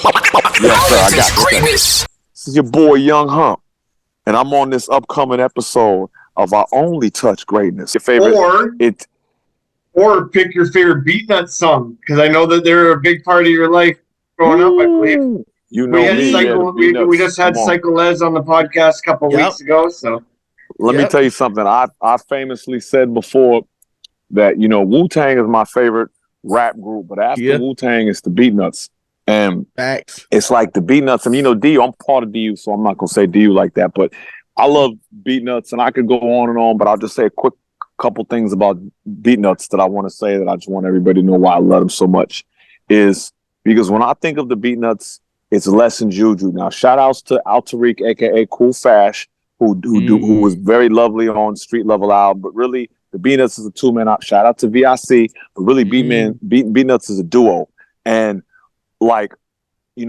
Yes, sir. I got greatness. This is your boy Young Hump, and I'm on this upcoming episode of our Only Touch Greatness. Your favorite, or pick your favorite Beatnuts song, because I know that they're a big part of your life growing up. I believe. You know we just had Psycho Les on the podcast a couple weeks ago. So let me tell you something. I famously said before that Wu-Tang is my favorite rap group, but after Wu-Tang, it's the Beatnuts. And it's like the Beatnuts. I mean, DU, I'm part of DU, so I'm not going to say DU like that. But I love Beatnuts, and I could go on, but I'll just say a quick couple things about Beatnuts that I want to say that I just want everybody to know why I love them so much. Is because when I think of the Beatnuts, it's less than Juju. Now, shout outs to Al Tariq, a.k.a. Cool Fash, who was very lovely on Street Level album, but really, the Beatnuts is a two-man out. Shout out to VIC, but really, Beatnuts is a duo. And like, in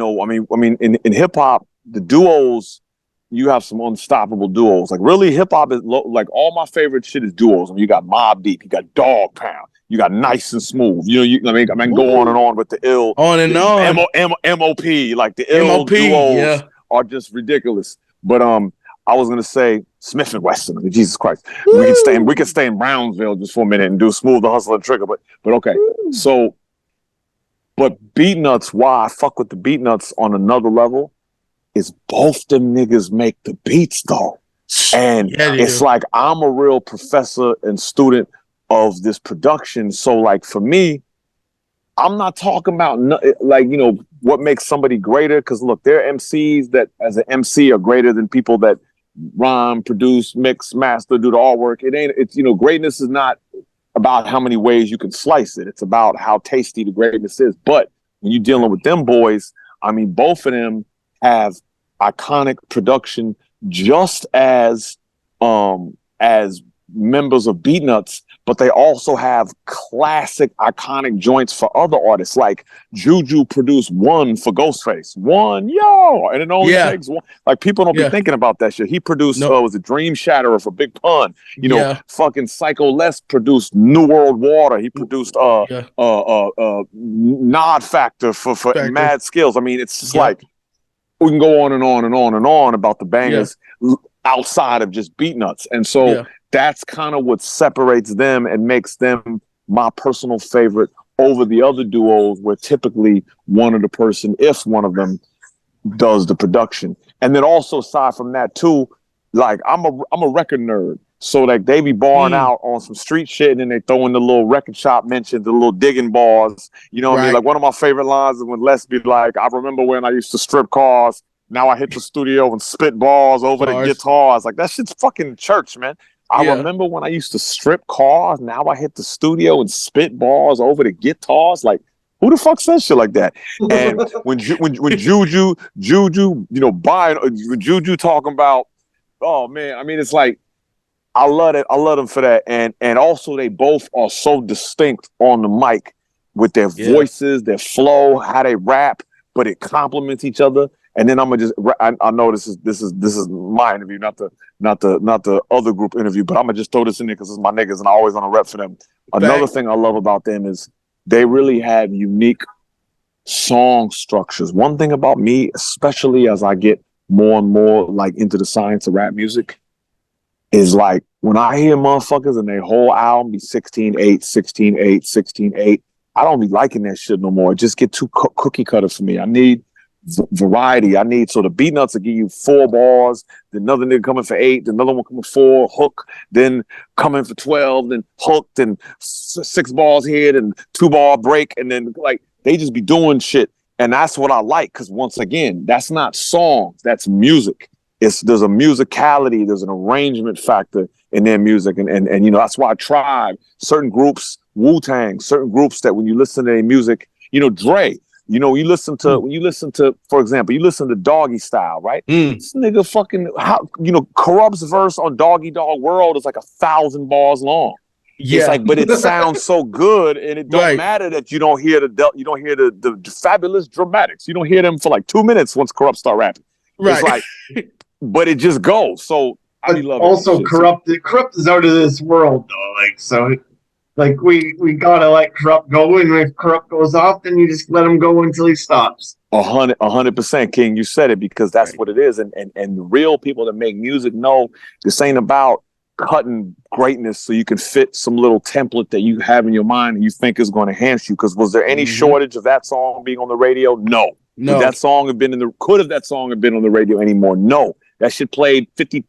hip hop, the duos, you have some unstoppable duos. Like, really, hip hop is like all my favorite shit is duos. I mean, you got Mobb Deep, you got Dog Pound, you got Nice and Smooth. I can go on and on with the ill, MOP, like the ill duos are just ridiculous. But I was gonna say Smith and Wesson. I mean, Jesus Christ, we can stay in Brownsville just for a minute and do Smooth the Hustler and Trigger. But okay, so. But Beatnuts, why I fuck with the Beatnuts on another level is both them niggas make the beats though. And it's like I'm a real professor and student of this production. So like for me, I'm not talking about what makes somebody greater. Because look, there are MCs that as an MC are greater than people that rhyme, produce, mix, master, do the artwork. It's greatness is not about how many ways you can slice it. It's about how tasty the greatness is. But when you're dealing with them boys, I mean, both of them have iconic production just as members of Beatnuts, but they also have classic iconic joints for other artists. Like Juju produced One for Ghostface. One, and it only takes one. Like people don't be thinking about that shit. He produced was it Dream Shatterer for Big Pun. Fucking Psycho Les produced New World Water. He produced Nod Factor for Mad Skills. I mean, it's just like we can go on and on and on and on about the bangers outside of just Beatnuts. And so that's kind of what separates them and makes them my personal favorite over the other duos, where typically one of them does the production. And then also aside from that too, like I'm a record nerd. So like they be barring out on some street shit, and then they throw in the little record shop mention, the little digging bars. You know what I mean? Like one of my favorite lines is when Les be like, I remember when I used to strip cars. Now I hit the studio and spit bars over the guitars. Like that shit's fucking church, man. I remember when I used to strip cars. Now I hit the studio and spit bars over the guitars. Like, who the fuck says shit like that? And when Juju, when Juju talking about, oh man, I mean, it's like, I love it. I love them for that. And also they both are so distinct on the mic with their voices, their flow, how they rap, but it complements each other. And then I'm gonna just, I know this is my interview, not the other group interview, but I'm gonna just throw this in there because it's my niggas and I always want to rep for them. Another thing I love about them is they really have unique song structures. One thing about me, especially as I get more and more like into the science of rap music, is like when I hear motherfuckers and their whole album be 16-8, 16-8, 16-8, I don't be liking that shit no more. It just get too cookie cutter for me. I need variety. I need, so the Beatnuts will give you 4 bars, then another nigga coming for 8, then another one coming 4, hook, then coming for 12, then hooked, and 6 bars here, and 2 bar break, and then like they just be doing shit. And that's what I like, because once again, that's not songs, that's music. There's a musicality, there's an arrangement factor in their music, and that's why I tried certain groups, Wu-Tang, certain groups that when you listen to their music, Dre. When you listen to, for example, you listen to Doggy Style, right? This nigga fucking, Corrupt's verse on Doggy Dog World is like 1,000 bars long. Yeah. It's like, but it sounds so good, and it don't matter that you don't hear the fabulous dramatics. You don't hear them for like 2 minutes once Corrupt start rapping. Right. It's like, but it just goes. So I love it. Also, Corrupt is out of this world though. Like so. Like we gotta let Corrupt go, and if Corrupt goes off, then you just let him go until he stops. 100%, King. You said it, because that's what it is. And the real people that make music know this ain't about cutting greatness so you can fit some little template that you have in your mind and you think is going to enhance you. Because was there any shortage of that song being on the radio? No. Could that song have been on the radio anymore? No. That shit played 50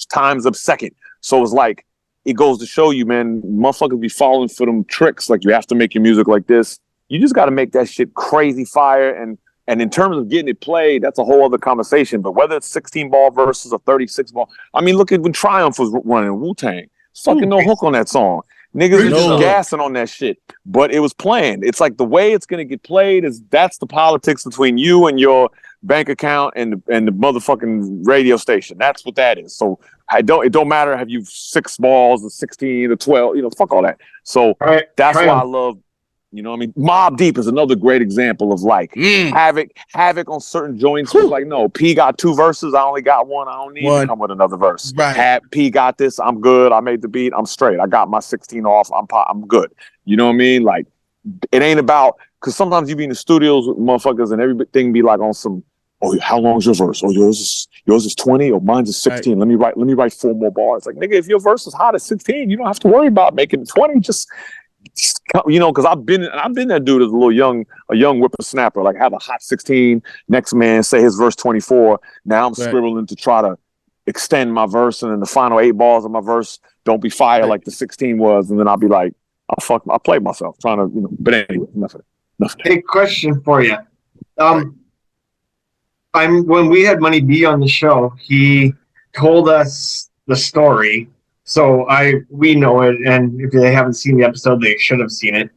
times a second. So it's like, it goes to show you, man, motherfuckers be falling for them tricks. Like, you have to make your music like this. You just got to make that shit crazy fire. And in terms of getting it played, that's a whole other conversation. But whether it's 16-ball versus a 36-ball, I mean, look at when Triumph was running Wu-Tang. Fucking no hook on that song. Niggas are just gassing on that shit. But it was planned. It's like the way it's going to get played that's the politics between you and your bank account and the motherfucking radio station. That's what that is. So it don't matter if you 6 balls or 16 or 12, fuck all that. So that's why I love, what I mean? Mobb Deep is another great example of like havoc on certain joints. Was like, no, P got 2 verses. I only got 1. I don't need to come with another verse. Right. P got this. I'm good. I made the beat. I'm straight. I got my 16 off. I'm good. You know what I mean? Like, it ain't about, because sometimes you be in the studios with motherfuckers and everything be like on some, oh, how long is your verse? Oh, yours is 20 or mine's is 16. Right. Let me write 4 more bars. Like, nigga, if your verse is hot at 16, you don't have to worry about making it 20. Just because I've been that dude as a young whippersnapper. Like, have a hot 16. Next man say his verse 24. Now I'm scribbling to try to extend my verse, and then the final 8 bars of my verse don't be fire like the 16 was, and then I'll be like, I played myself trying to, But anyway, nothing. Hey, question for you. When we had Money B on the show, he told us the story. So we know it, and if they haven't seen the episode, they should have seen it.